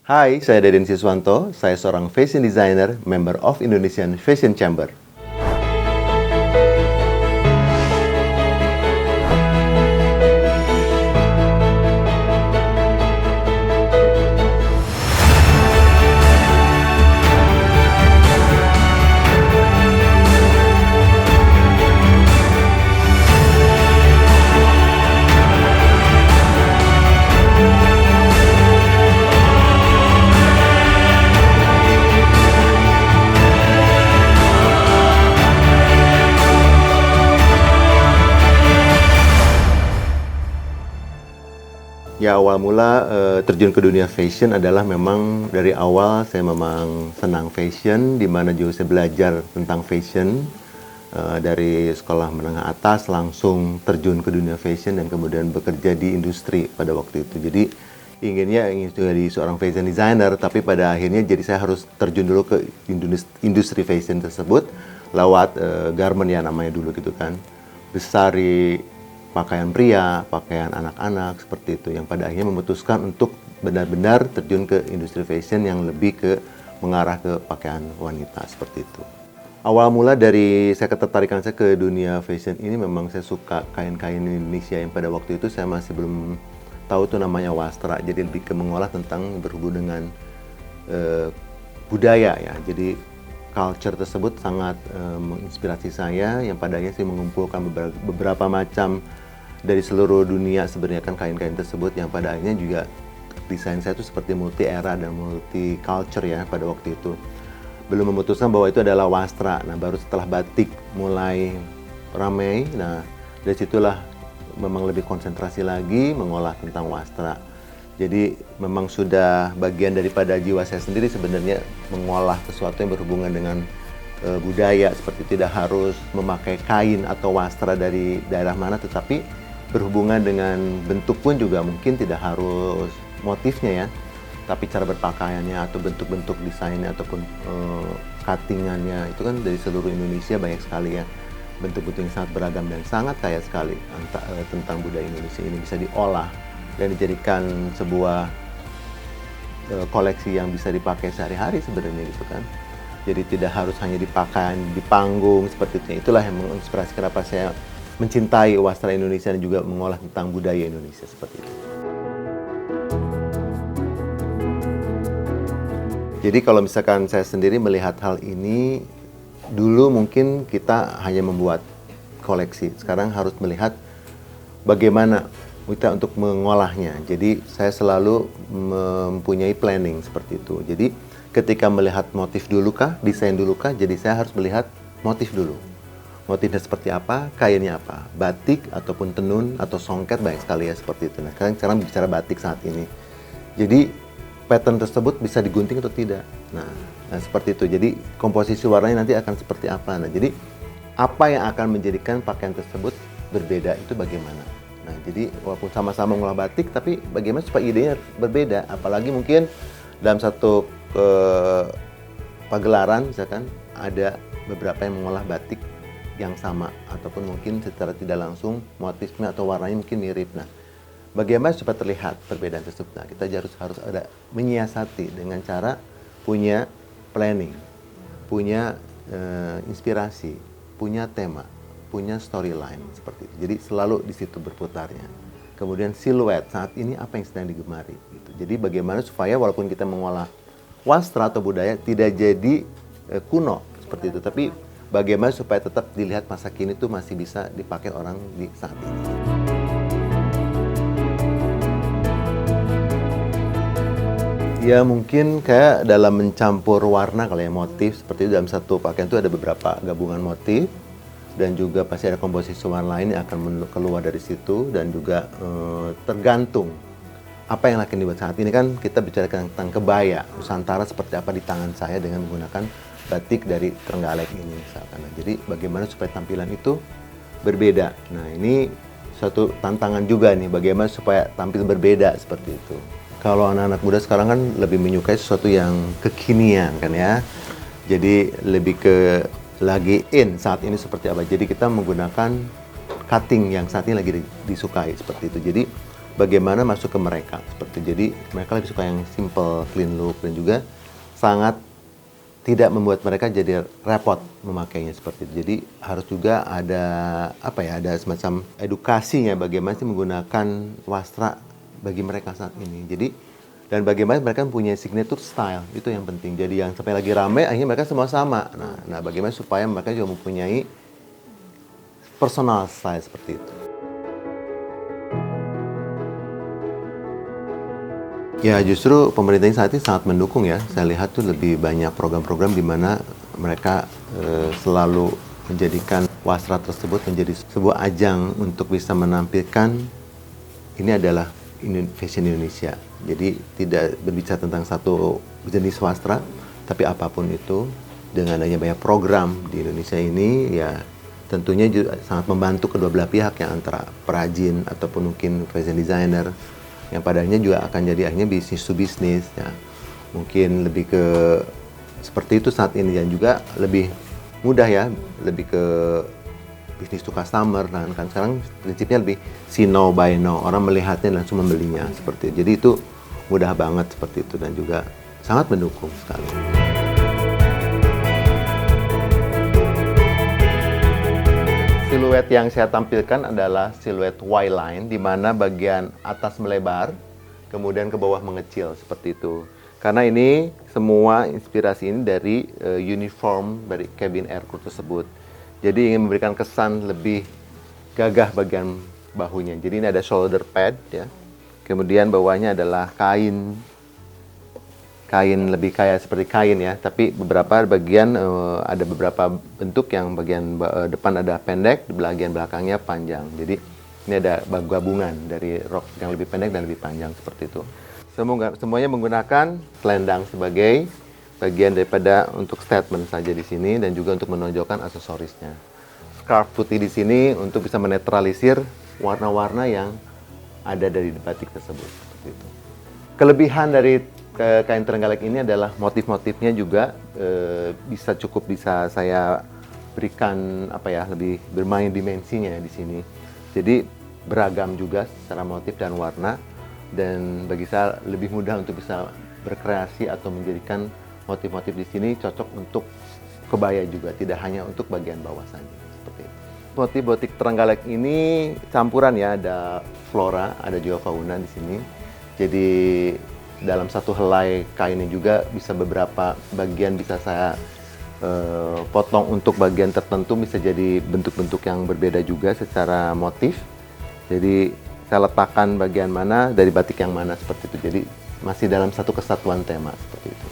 Hai, saya Deden Siswanto. Saya seorang fashion designer, member of Indonesian Fashion Chamber. Ya, awal mula terjun ke dunia fashion adalah memang dari awal saya memang senang fashion, di mana juga saya belajar tentang fashion dari sekolah menengah atas langsung terjun ke dunia fashion dan kemudian bekerja di industri pada waktu itu. Jadi ingin jadi seorang fashion designer, tapi pada akhirnya jadi saya harus terjun dulu ke industri fashion tersebut lewat garment ya namanya dulu gitu kan. Besari, pakaian pria, pakaian anak-anak, seperti itu. Yang pada akhirnya memutuskan untuk benar-benar terjun ke industri fashion yang lebih ke mengarah ke pakaian wanita, seperti itu. Awal mula dari saya ketertarikan saya ke dunia fashion ini memang saya suka kain-kain Indonesia yang pada waktu itu saya masih belum tahu tuh namanya wastra. Jadi lebih ke mengolah tentang berhubung dengan budaya ya. Jadi culture tersebut sangat menginspirasi saya yang pada akhirnya saya mengumpulkan beberapa macam dari seluruh dunia sebenarnya kan kain-kain tersebut yang pada akhirnya juga desain saya itu seperti multi era dan multi culture ya pada waktu itu. Belum memutuskan bahwa itu adalah wastra. Nah, baru setelah batik mulai ramai, nah dari situlah memang lebih konsentrasi lagi mengolah tentang wastra. Jadi memang sudah bagian daripada jiwa saya sendiri sebenarnya mengolah sesuatu yang berhubungan dengan budaya, seperti tidak harus memakai kain atau wastra dari daerah mana, tetapi berhubungan dengan bentuk pun juga mungkin tidak harus motifnya ya, tapi cara berpakaiannya atau bentuk-bentuk desainnya ataupun cuttingannya itu kan dari seluruh Indonesia banyak sekali ya, bentuk-bentuk yang sangat beragam dan sangat kaya sekali tentang budaya Indonesia ini bisa diolah dan dijadikan sebuah koleksi yang bisa dipakai sehari-hari sebenarnya gitu kan. Jadi tidak harus hanya dipakai di panggung seperti itu. Itulah yang menginspirasi kenapa saya mencintai wastra Indonesia dan juga mengolah tentang budaya Indonesia seperti itu. Jadi kalau misalkan saya sendiri melihat hal ini, dulu mungkin kita hanya membuat koleksi. Sekarang harus melihat bagaimana kita untuk mengolahnya. Jadi saya selalu mempunyai planning seperti itu. Jadi ketika melihat motif dulu kah, desain dulu kah, jadi saya harus melihat motif dulu. Motifnya seperti apa, kainnya apa, batik ataupun tenun atau songket banyak sekali ya seperti itu. Nah, sekarang bicara batik saat ini. Jadi pattern tersebut bisa digunting atau tidak. Nah, seperti itu. Jadi komposisi warnanya nanti akan seperti apa. Nah, jadi apa yang akan menjadikan pakaian tersebut berbeda itu bagaimana. Nah, jadi walaupun sama-sama mengolah batik, tapi bagaimana supaya idenya berbeda. Apalagi mungkin dalam satu pagelaran misalkan ada beberapa yang mengolah batik yang sama ataupun mungkin secara tidak langsung motifnya atau warnanya mungkin mirip. Nah, bagaimana supaya terlihat perbedaan tersebut? Nah, kita harus ada menyiasati dengan cara punya planning, punya inspirasi, punya tema, punya storyline seperti itu. Jadi selalu di situ berputarnya. Kemudian siluet saat ini apa yang sedang digemari gitu. Jadi bagaimana supaya walaupun kita mengolah wastra atau budaya tidak jadi kuno seperti itu, tapi bagaimana supaya tetap dilihat masa kini itu masih bisa dipakai orang di saat ini. Ya mungkin kayak dalam mencampur warna kali ya, motif seperti itu dalam satu pakaian itu ada beberapa gabungan motif dan juga pasti ada komposisi warna lain yang akan keluar dari situ dan juga tergantung apa yang akan dibuat saat ini kan kita bicara tentang kebaya Nusantara seperti apa di tangan saya dengan menggunakan batik dari Trenggalek ini misalkan. Nah, jadi bagaimana supaya tampilan itu berbeda. Nah, ini suatu tantangan juga nih bagaimana supaya tampil berbeda seperti itu. Kalau anak-anak muda sekarang kan lebih menyukai sesuatu yang kekinian kan ya. Jadi lebih ke lagi in saat ini seperti apa. Jadi kita menggunakan cutting yang saat ini lagi disukai seperti itu. Jadi bagaimana masuk ke mereka seperti. Jadi mereka lebih suka yang simple, clean look, dan juga sangat tidak membuat mereka jadi repot memakainya seperti itu. Jadi harus juga ada ada semacam edukasinya bagaimana sih menggunakan wastra bagi mereka saat ini. Jadi dan bagaimana mereka mempunyai signature style, itu yang penting. Jadi yang sampai lagi ramai akhirnya mereka semua sama. Nah, bagaimana supaya mereka juga mempunyai personal style seperti itu. Ya, justru pemerintah ini saat ini sangat mendukung ya. Saya lihat tuh lebih banyak program-program di mana mereka selalu menjadikan wastra tersebut menjadi sebuah ajang untuk bisa menampilkan ini adalah fashion Indonesia. Jadi tidak berbicara tentang satu jenis wastra, tapi apapun itu, dengan adanya banyak program di Indonesia ini, ya tentunya juga sangat membantu kedua belah pihak, yang antara perajin ataupun mungkin fashion designer, yang padanya juga akan jadi akhirnya bisnis to bisnis, ya mungkin lebih ke seperti itu saat ini, dan juga lebih mudah ya, lebih ke bisnis to customer. Nah, kan sekarang prinsipnya lebih see now buy now, orang melihatnya langsung membelinya seperti itu. Jadi itu mudah banget seperti itu, dan juga sangat mendukung sekali. Siluet yang saya tampilkan adalah siluet Y-line, di mana bagian atas melebar, kemudian ke bawah mengecil seperti itu. Karena ini semua inspirasi ini dari uniform dari cabin air crew tersebut. Jadi ingin memberikan kesan lebih gagah bagian bahunya. Jadi ini ada shoulder pad ya. Kemudian bawahnya adalah kain lebih kayak seperti kain ya, tapi beberapa bagian ada beberapa bentuk yang bagian depan ada pendek, di bagian belakangnya panjang. Jadi ini ada gabungan dari rok yang lebih pendek dan lebih panjang seperti itu. Semuanya menggunakan selendang sebagai bagian daripada untuk statement saja di sini, dan juga untuk menonjolkan aksesorisnya. Scarf putih di sini untuk bisa menetralisir warna-warna yang ada dari batik tersebut seperti itu. Kelebihan dari kain Trenggalek ini adalah motif-motifnya juga bisa saya berikan lebih bermain dimensinya di sini. Jadi beragam juga secara motif dan warna, dan bagi saya lebih mudah untuk bisa berkreasi atau menjadikan motif-motif di sini cocok untuk kebaya juga, tidak hanya untuk bagian bawah saja seperti itu. Motif batik Trenggalek ini campuran ya, ada flora, ada juga fauna di sini. Jadi dalam satu helai kainnya juga bisa beberapa bagian bisa saya potong untuk bagian tertentu, bisa jadi bentuk-bentuk yang berbeda juga secara motif. Jadi saya letakkan bagian mana dari batik yang mana seperti itu. Jadi masih dalam satu kesatuan tema seperti itu.